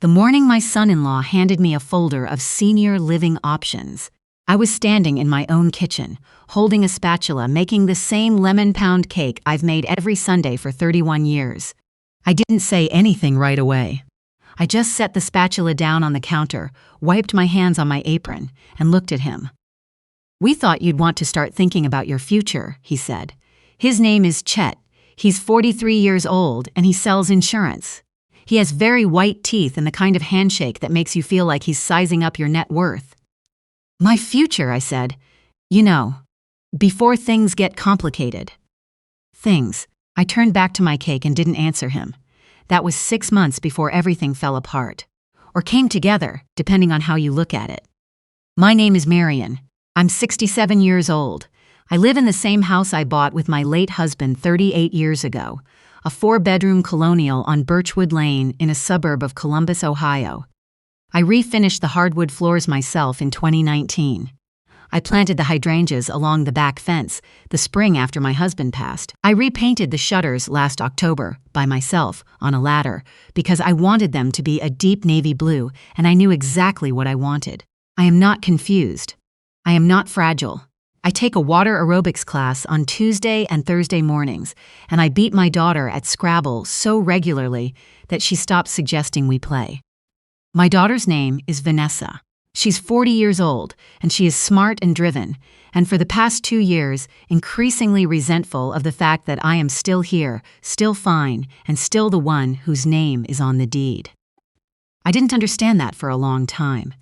The morning my son-in-law handed me a folder of senior living options, I was standing in my own kitchen, holding a spatula, making the same lemon pound cake I've made every Sunday for 31 years. I didn't say anything right away. I just set the spatula down on the counter, wiped my hands on my apron, and looked at him. "We thought you'd want to start thinking about your future," he said. His name is Chet. He's 43 years old and he sells insurance. He has very white teeth and the kind of handshake that makes you feel like he's sizing up your net worth. "My future," I said. "You know, before things get complicated." Things. I turned back to my cake and didn't answer him. That was 6 months before everything fell apart. Or came together, depending on how you look at it. My name is Marion. I'm 67 years old. I live in the same house I bought with my late husband 38 years ago, a 4-bedroom colonial on Birchwood Lane in a suburb of Columbus, Ohio. I refinished the hardwood floors myself in 2019. I planted the hydrangeas along the back fence the spring after my husband passed. I repainted the shutters last October by myself on a ladder because I wanted them to be a deep navy blue and I knew exactly what I wanted. I am not confused. I am not fragile. I take a water aerobics class on Tuesday and Thursday mornings, and I beat my daughter at Scrabble so regularly that she stopped suggesting we play. My daughter's name is Vanessa. She's 40 years old, and she is smart and driven, and for the past 2 years, increasingly resentful of the fact that I am still here, still fine, and still the one whose name is on the deed. I didn't understand that for a long time.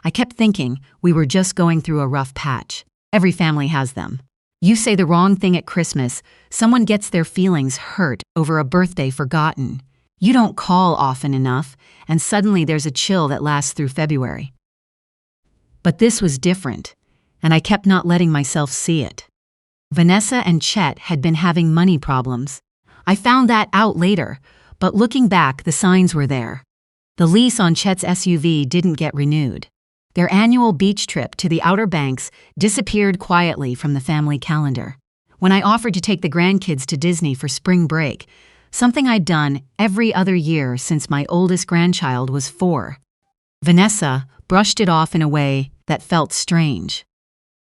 I kept thinking we were just going through a rough patch. Every family has them. You say the wrong thing at Christmas, someone gets their feelings hurt over a birthday forgotten. You don't call often enough, and suddenly there's a chill that lasts through February. But this was different, and I kept not letting myself see it. Vanessa and Chet had been having money problems. I found that out later, but looking back, the signs were there. The lease on Chet's SUV didn't get renewed. Their annual beach trip to the Outer Banks disappeared quietly from the family calendar. When I offered to take the grandkids to Disney for spring break, something I'd done every other year since my oldest grandchild was 4, Vanessa brushed it off in a way that felt strange.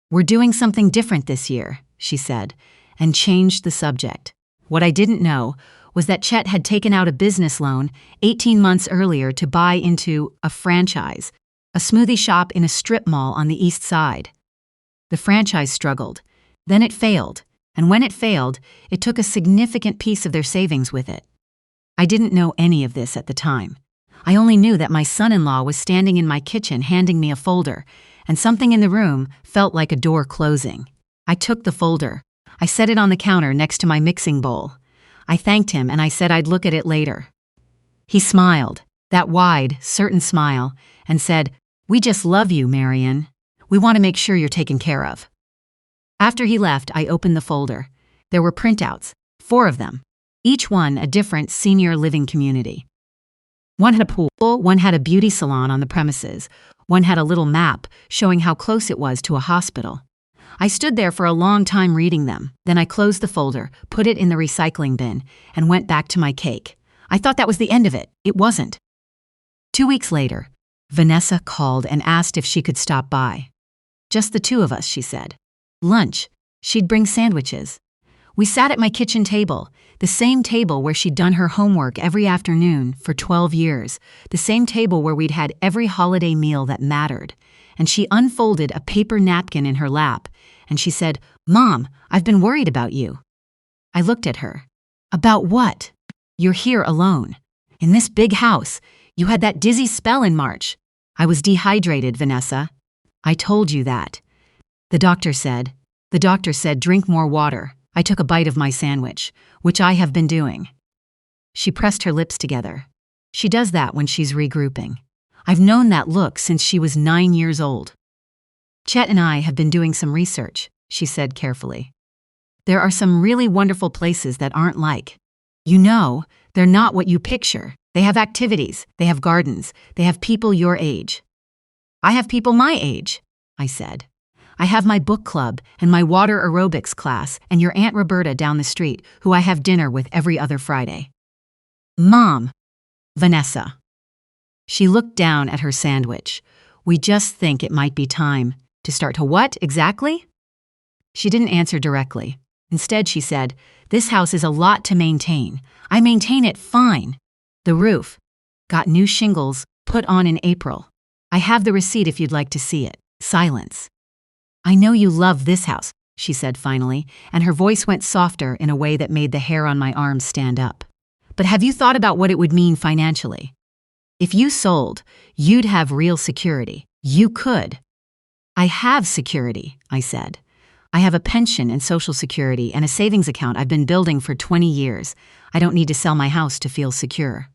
"We're doing something different this year," she said, and changed the subject. What I didn't know was that Chet had taken out a business loan 18 months earlier to buy into a franchise, a smoothie shop in a strip mall on the east side. The franchise struggled. Then it failed, and when it failed, it took a significant piece of their savings with it. I didn't know any of this at the time. I only knew that my son-in-law was standing in my kitchen handing me a folder, and something in the room felt like a door closing. I took the folder. I set it on the counter next to my mixing bowl. I thanked him and I said I'd look at it later. He smiled, that wide, certain smile, and said, "We just love you, Marion. We want to make sure you're taken care of." After he left, I opened the folder. There were printouts, 4 of them, each one a different senior living community. One had a pool, one had a beauty salon on the premises, one had a little map showing how close it was to a hospital. I stood there for a long time reading them. Then I closed the folder, put it in the recycling bin, and went back to my cake. I thought that was the end of it. It wasn't. 2 weeks later, Vanessa called and asked if she could stop by. "Just the 2 of us," she said. Lunch. She'd bring sandwiches. We sat at my kitchen table, the same table where she'd done her homework every afternoon for 12 years, the same table where we'd had every holiday meal that mattered. And she unfolded a paper napkin in her lap, and she said, "Mom, I've been worried about you." I looked at her. "About what?" "You're here alone. In this big house. You had that dizzy spell in March." "I was dehydrated, Vanessa." "I told you that." The doctor said, "Drink more water." I took a bite of my sandwich, which I have been doing. She pressed her lips together. She does that when she's regrouping. I've known that look since she was 9 years old. "Chet and I have been doing some research," she said carefully. "There are some really wonderful places that aren't like. You know, they're not what you picture. They have activities, they have gardens, they have people your age." "I have people my age," I said. "I have my book club and my water aerobics class and your Aunt Roberta down the street, who I have dinner with every other Friday." "Mom." "Vanessa." She looked down at her sandwich. We just think it might be time to start to what exactly? She didn't answer directly. Instead, she said, "This house is a lot to maintain. I maintain it fine. The roof got new shingles put on in April. I have the receipt if you'd like to see it." Silence. "I know you love this house," she said finally, and her voice went softer in a way that made the hair on my arms stand up. "But have you thought about what it would mean financially? If you sold, you'd have real security. You could." "I have security," I said. "I have a pension and Social Security and a savings account I've been building for 20 years. I don't need to sell my house to feel secure."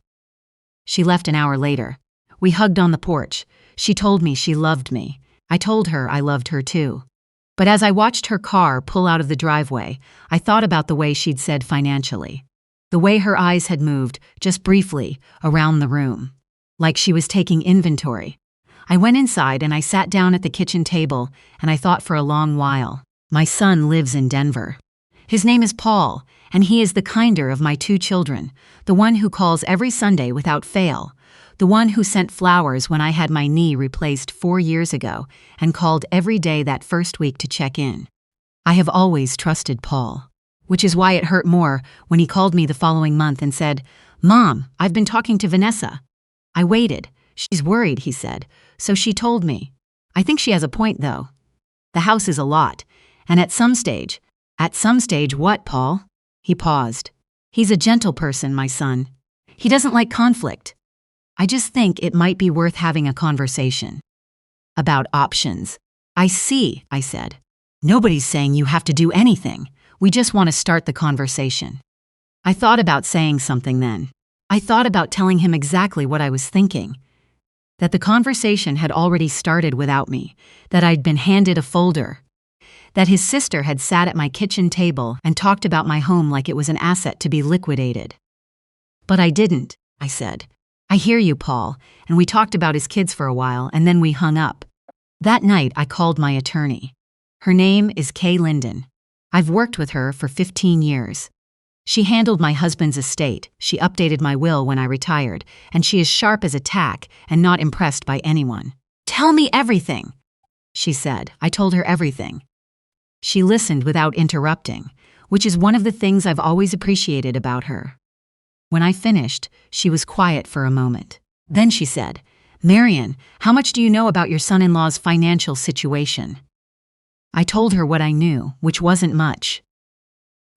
She left an hour later. We hugged on the porch. She told me she loved me. I told her I loved her too. But as I watched her car pull out of the driveway, I thought about the way she'd said financially. The way her eyes had moved, just briefly, around the room. Like she was taking inventory. I went inside and I sat down at the kitchen table and I thought for a long while. My son lives in Denver. His name is Paul, and he is the kinder of my 2 children, the one who calls every Sunday without fail, the one who sent flowers when I had my knee replaced 4 years ago and called every day that first week to check in. I have always trusted Paul, which is why it hurt more when he called me the following month and said, "Mom, I've been talking to Vanessa." I waited. "She's worried," he said, so she told me. I think she has a point, though. The house is a lot, and at some stage what, Paul? He paused. "He's a gentle person, my son. He doesn't like conflict. I just think it might be worth having a conversation about options." "I see," I said. "Nobody's saying you have to do anything. We just want to start the conversation." I thought about saying something then. I thought about telling him exactly what I was thinking. That the conversation had already started without me, that I'd been handed a folder, that his sister had sat at my kitchen table and talked about my home like it was an asset to be liquidated. But I didn't, I said. "I hear you, Paul," and we talked about his kids for a while and then we hung up. That night I called my attorney. Her name is Kay Linden. I've worked with her for 15 years. She handled my husband's estate, she updated my will when I retired, and she is sharp as a tack and not impressed by anyone. "Tell me everything," she said. I told her everything. She listened without interrupting, which is one of the things I've always appreciated about her. When I finished, she was quiet for a moment. Then she said, "Marion, how much do you know about your son-in-law's financial situation?" I told her what I knew, which wasn't much.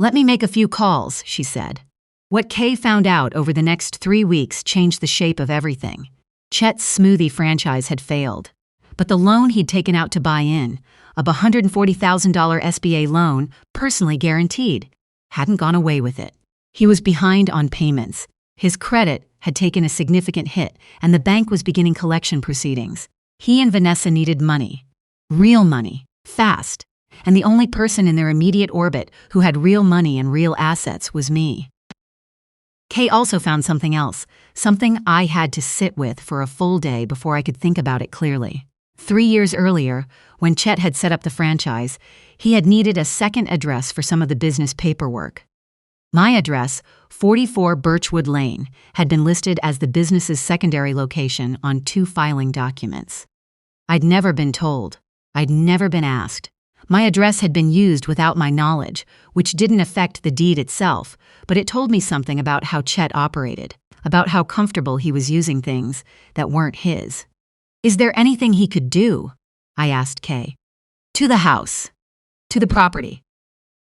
"Let me make a few calls," she said. What Kay found out over the next 3 weeks changed the shape of everything. Chet's smoothie franchise had failed. But the loan he'd taken out to buy in, a $140,000 SBA loan, personally guaranteed, hadn't gone away with it. He was behind on payments. His credit had taken a significant hit, and the bank was beginning collection proceedings. He and Vanessa needed money. Real money. Fast. And the only person in their immediate orbit who had real money and real assets was me. Kay also found something else, something I had to sit with for a full day before I could think about it clearly. 3 years earlier, when Chet had set up the franchise, he had needed a second address for some of the business paperwork. My address, 44 Birchwood Lane, had been listed as the business's secondary location on 2 filing documents. I'd never been told. I'd never been asked. My address had been used without my knowledge, which didn't affect the deed itself, but it told me something about how Chet operated, about how comfortable he was using things that weren't his. "Is there anything he could do?" I asked Kay. "To the house. To the property."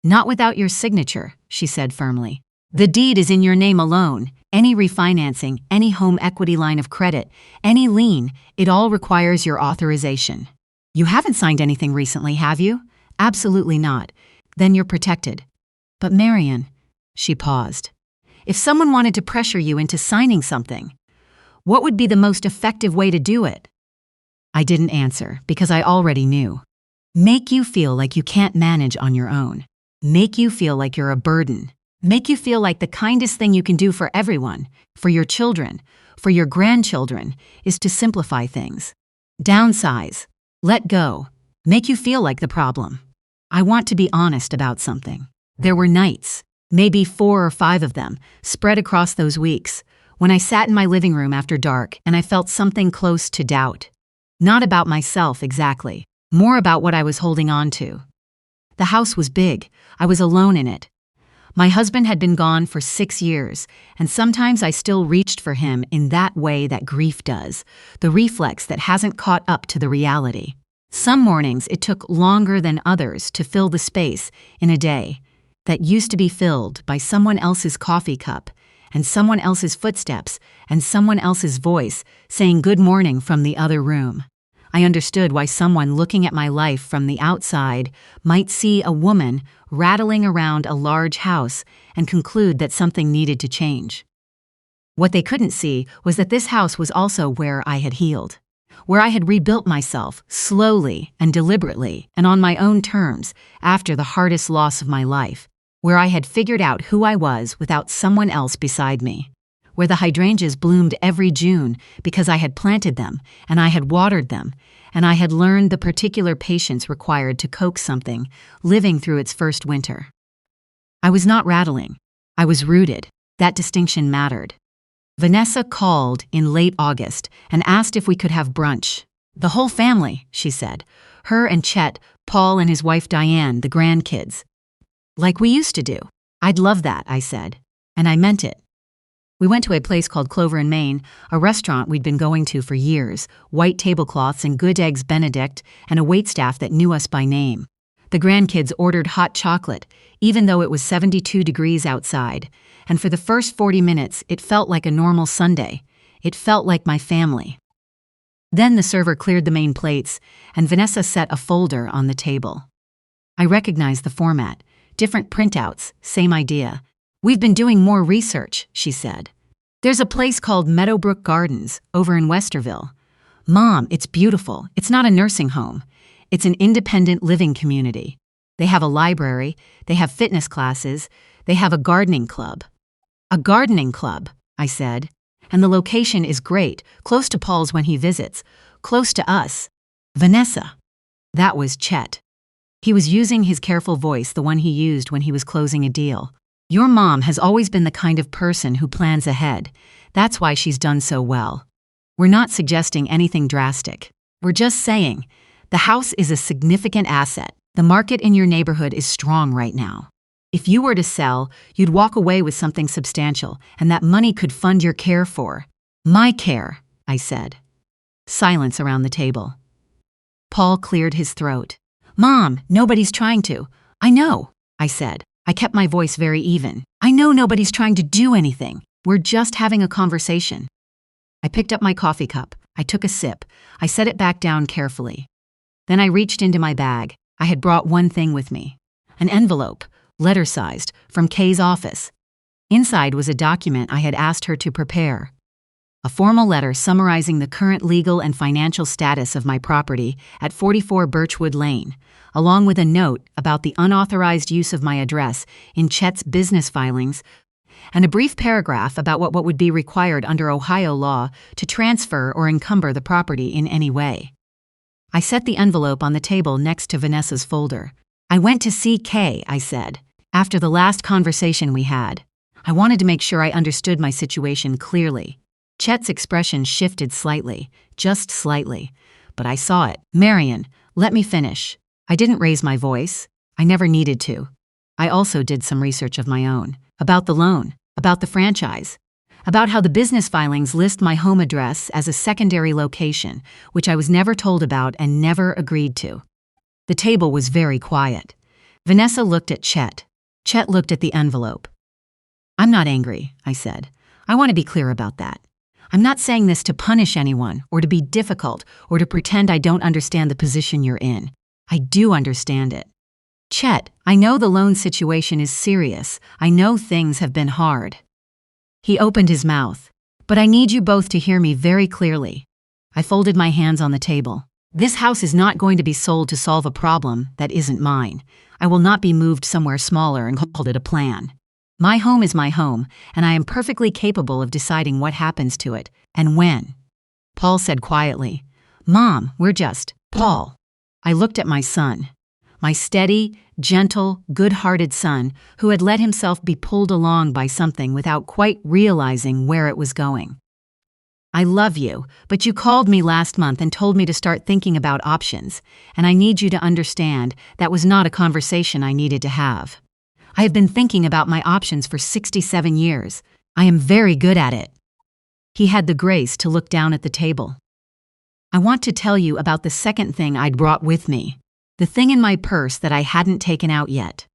"Not without your signature," she said firmly. "The deed is in your name alone. Any refinancing, any home equity line of credit, any lien, it all requires your authorization. You haven't signed anything recently, have you?" "Absolutely not." "Then you're protected." "But Marion," she paused, "if someone wanted to pressure you into signing something, what would be the most effective way to do it?" I didn't answer because I already knew. Make you feel like you can't manage on your own. Make you feel like you're a burden. Make you feel like the kindest thing you can do for everyone, for your children, for your grandchildren, is to simplify things. Downsize. Let go. Make you feel like the problem. I want to be honest about something. There were nights, maybe 4 or 5 of them, spread across those weeks, when I sat in my living room after dark and I felt something close to doubt. Not about myself exactly, more about what I was holding on to. The house was big. I was alone in it. My husband had been gone for 6 years, and sometimes I still reached for him in that way that grief does, the reflex that hasn't caught up to the reality. Some mornings it took longer than others to fill the space in a day that used to be filled by someone else's coffee cup, and someone else's footsteps, and someone else's voice saying good morning from the other room. I understood why someone looking at my life from the outside might see a woman rattling around a large house and conclude that something needed to change. What they couldn't see was that this house was also where I had healed, where I had rebuilt myself slowly and deliberately and on my own terms after the hardest loss of my life, where I had figured out who I was without someone else beside me, where the hydrangeas bloomed every June because I had planted them and I had watered them, and I had learned the particular patience required to coax something living through its first winter. I was not rattling. I was rooted. That distinction mattered. Vanessa called in late August and asked if we could have brunch. The whole family, she said. Her and Chet, Paul and his wife Diane, the grandkids. Like we used to do. I'd love that, I said. And I meant it. We went to a place called Clover in Maine, a restaurant we'd been going to for years, white tablecloths and good eggs Benedict, and a waitstaff that knew us by name. The grandkids ordered hot chocolate, even though it was 72 degrees outside, and for the first 40 minutes it felt like a normal Sunday. It felt like my family. Then the server cleared the main plates, and Vanessa set a folder on the table. I recognized the format. Different printouts, same idea. We've been doing more research, she said. There's a place called Meadowbrook Gardens over in Westerville. Mom, it's beautiful. It's not a nursing home. It's an independent living community. They have a library, they have fitness classes, they have a gardening club. A gardening club, I said. And the location is great, close to Paul's when he visits, close to us. Vanessa. That was Chet. He was using his careful voice, the one he used when he was closing a deal. Your mom has always been the kind of person who plans ahead. That's why she's done so well. We're not suggesting anything drastic. We're just saying, the house is a significant asset. The market in your neighborhood is strong right now. If you were to sell, you'd walk away with something substantial, and that money could fund your care for. My care, I said. Silence around the table. Paul cleared his throat. Mom, nobody's trying to. I know, I said. I kept my voice very even. I know nobody's trying to do anything. We're just having a conversation. I picked up my coffee cup. I took a sip. I set it back down carefully. Then I reached into my bag. I had brought one thing with me. An envelope, letter-sized, from Kay's office. Inside was a document I had asked her to prepare. A formal letter summarizing the current legal and financial status of my property at 44 Birchwood Lane, along with a note about the unauthorized use of my address in Chet's business filings, and a brief paragraph about what would be required under Ohio law to transfer or encumber the property in any way. I set the envelope on the table next to Vanessa's folder. I went to see Kay, I said, after the last conversation we had. I wanted to make sure I understood my situation clearly. Chet's expression shifted slightly, just slightly, but I saw it. Marion, let me finish. I didn't raise my voice. I never needed to. I also did some research of my own, about the loan, about the franchise, about how the business filings list my home address as a secondary location, which I was never told about and never agreed to. The table was very quiet. Vanessa looked at Chet. Chet looked at the envelope. I'm not angry, I said. I want to be clear about that. I'm not saying this to punish anyone or to be difficult or to pretend I don't understand the position you're in. I do understand it. Chet, I know the loan situation is serious. I know things have been hard. He opened his mouth. But I need you both to hear me very clearly. I folded my hands on the table. This house is not going to be sold to solve a problem that isn't mine. I will not be moved somewhere smaller and called it a plan. My home is my home, and I am perfectly capable of deciding what happens to it and when. Paul said quietly, Mom, we're just, Paul. I looked at my son. my steady, gentle, good-hearted son who had let himself be pulled along by something without quite realizing where it was going. I love you, but you called me last month and told me to start thinking about options, and I need you to understand that was not a conversation I needed to have. I have been thinking about my options for 67 years. I am very good at it. He had the grace to look down at the table. I want to tell you about the second thing I'd brought with me, the thing in my purse that I hadn't taken out yet.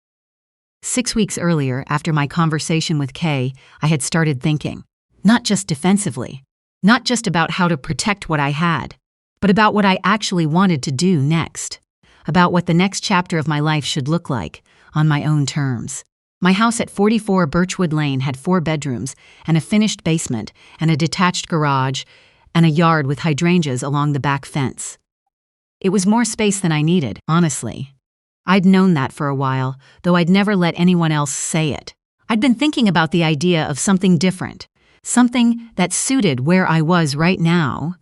6 weeks earlier, after my conversation with Kay, I had started thinking, not just defensively, not just about how to protect what I had, but about what I actually wanted to do next, about what the next chapter of my life should look like, on my own terms. My house at 44 Birchwood Lane had 4 bedrooms and a finished basement and a detached garage and a yard with hydrangeas along the back fence. It was more space than I needed, honestly. I'd known that for a while, though I'd never let anyone else say it. I'd been thinking about the idea of something different, something that suited where I was right now,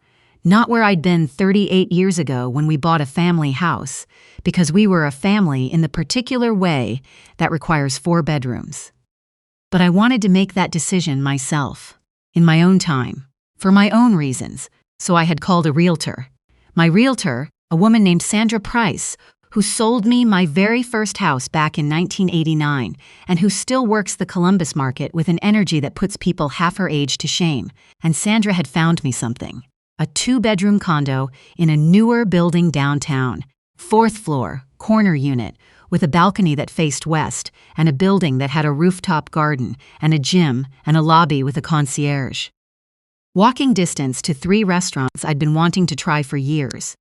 not where I'd been 38 years ago when we bought a family house, because we were a family in the particular way that requires 4 bedrooms. But I wanted to make that decision myself, in my own time, for my own reasons, so I had called a realtor. My realtor, a woman named Sandra Price, who sold me my very first house back in 1989 and who still works the Columbus market with an energy that puts people half her age to shame. And Sandra had found me something, a 2-bedroom condo in a newer building downtown, 4th floor, corner unit, with a balcony that faced west and a building that had a rooftop garden and a gym and a lobby with a concierge. Walking distance to 3 restaurants I'd been wanting to try for years.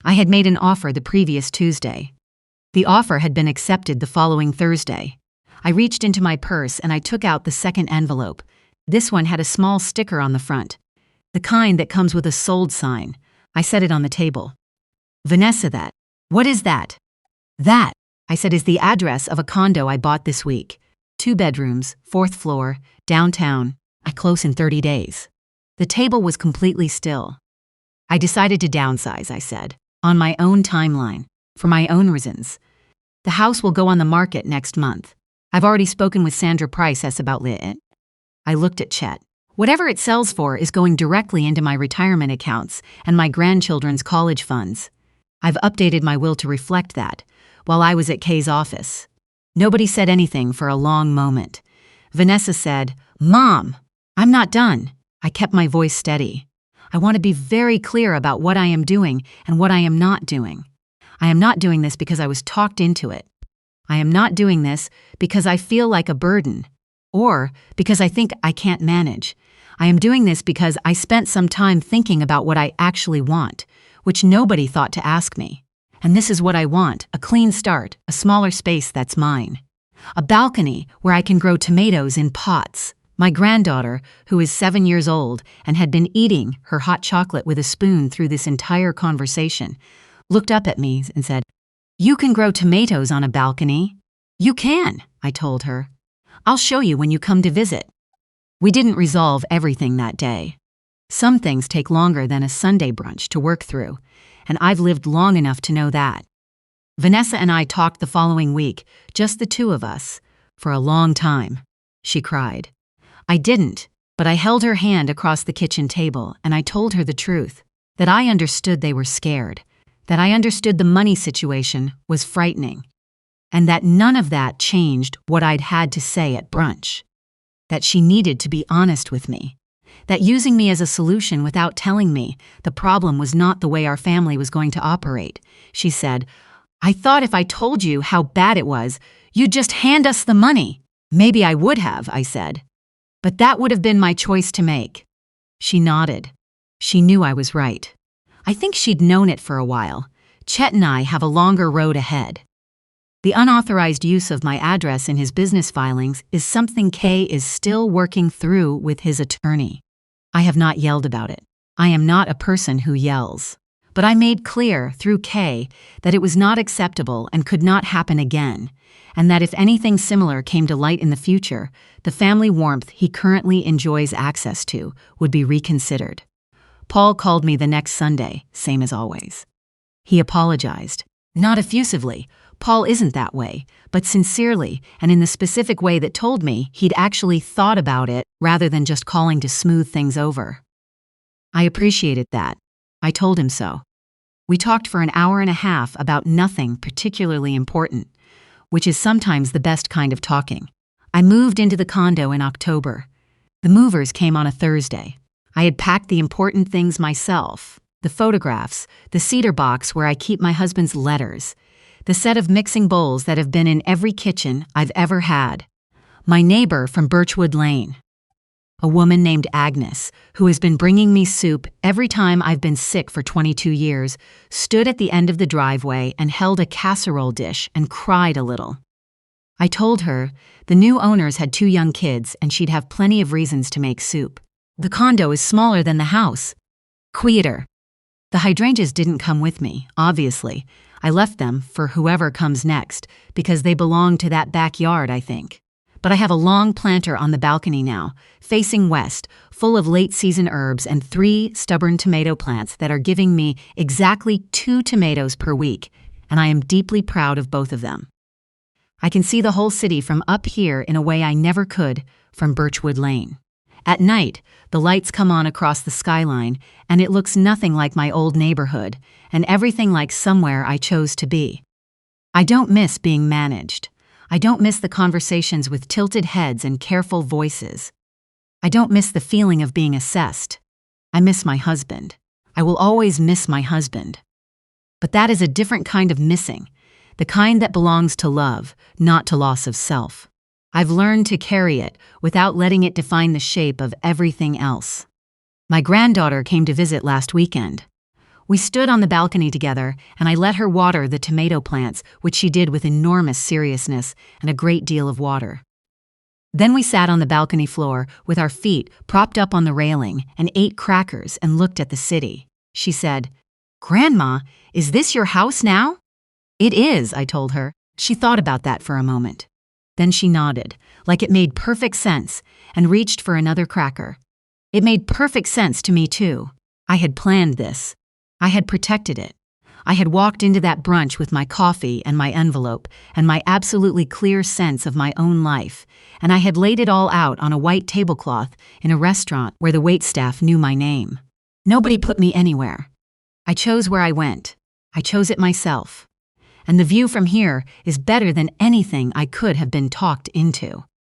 I had made an offer the previous Tuesday. The offer had been accepted the following Thursday. I reached into my purse and I took out the second envelope. This one had a small sticker on the front, the kind that comes with a sold sign. I set it on the table. Vanessa, that. What is that? That, I said, is the address of a condo I bought this week. 2 bedrooms, 4th floor, downtown. I close in 30 days. The table was completely still. I decided to downsize, I said, on my own timeline, for my own reasons. The house will go on the market next month. I've already spoken with Sandra Price about it. I looked at Chet. Whatever it sells for is going directly into my retirement accounts and my grandchildren's college funds. I've updated my will to reflect that, while I was at Kay's office. Nobody said anything for a long moment. Vanessa said, "Mom, I'm not done." I kept my voice steady. I want to be very clear about what I am doing and what I am not doing. I am not doing this because I was talked into it. I am not doing this because I feel like a burden, or because I think I can't manage. I am doing this because I spent some time thinking about what I actually want, which nobody thought to ask me. And this is what I want: a clean start, a smaller space that's mine. A balcony where I can grow tomatoes in pots. My granddaughter, who is 7 years old and had been eating her hot chocolate with a spoon through this entire conversation, looked up at me and said, "You can grow tomatoes on a balcony?" "You can," I told her. "I'll show you when you come to visit." We didn't resolve everything that day. Some things take longer than a Sunday brunch to work through, and I've lived long enough to know that. Vanessa and I talked the following week, just the 2 of us, for a long time. She cried. I didn't, but I held her hand across the kitchen table and I told her the truth, that I understood they were scared, that I understood the money situation was frightening, and that none of that changed what I'd had to say at brunch, that she needed to be honest with me, that using me as a solution without telling me the problem was not the way our family was going to operate. She said, "I thought if I told you how bad it was, you'd just hand us the money." "Maybe I would have," I said. "But that would have been my choice to make." She nodded. She knew I was right. I think she'd known it for a while. Chet and I have a longer road ahead. The unauthorized use of my address in his business filings is something Kay is still working through with his attorney. I have not yelled about it. I am not a person who yells. But I made clear through Kay that it was not acceptable and could not happen again, and that if anything similar came to light in the future, the family warmth he currently enjoys access to would be reconsidered. Paul called me the next Sunday, same as always. He apologized. Not effusively. Paul isn't that way, but sincerely and in the specific way that told me he'd actually thought about it rather than just calling to smooth things over. I appreciated that. I told him so. We talked for an hour and a half about nothing particularly important, which is sometimes the best kind of talking. I moved into the condo in October. The movers came on a Thursday. I had packed the important things myself: the photographs, the cedar box where I keep my husband's letters, the set of mixing bowls that have been in every kitchen I've ever had, my neighbor from Birchwood Lane, a woman named Agnes, who has been bringing me soup every time I've been sick for 22 years, stood at the end of the driveway and held a casserole dish and cried a little. I told her the new owners had 2 young kids and she'd have plenty of reasons to make soup. The condo is smaller than the house. Quieter. The hydrangeas didn't come with me, obviously. I left them for whoever comes next, because they belong to that backyard, I think. But I have a long planter on the balcony now, facing west, full of late-season herbs and 3 stubborn tomato plants that are giving me exactly 2 tomatoes per week, and I am deeply proud of both of them. I can see the whole city from up here in a way I never could from Birchwood Lane. At night, the lights come on across the skyline, and it looks nothing like my old neighborhood, and everything like somewhere I chose to be. I don't miss being managed. I don't miss the conversations with tilted heads and careful voices. I don't miss the feeling of being assessed. I miss my husband. I will always miss my husband. But that is a different kind of missing, the kind that belongs to love, not to loss of self. I've learned to carry it without letting it define the shape of everything else. My granddaughter came to visit last weekend. We stood on the balcony together, and I let her water the tomato plants, which she did with enormous seriousness and a great deal of water. Then we sat on the balcony floor with our feet propped up on the railing and ate crackers and looked at the city. She said, "Grandma, is this your house now?" "It is," I told her. She thought about that for a moment. Then she nodded, like it made perfect sense, and reached for another cracker. It made perfect sense to me, too. I had planned this. I had protected it. I had walked into that brunch with my coffee and my envelope and my absolutely clear sense of my own life, and I had laid it all out on a white tablecloth in a restaurant where the waitstaff knew my name. Nobody put me anywhere. I chose where I went. I chose it myself. And the view from here is better than anything I could have been talked into.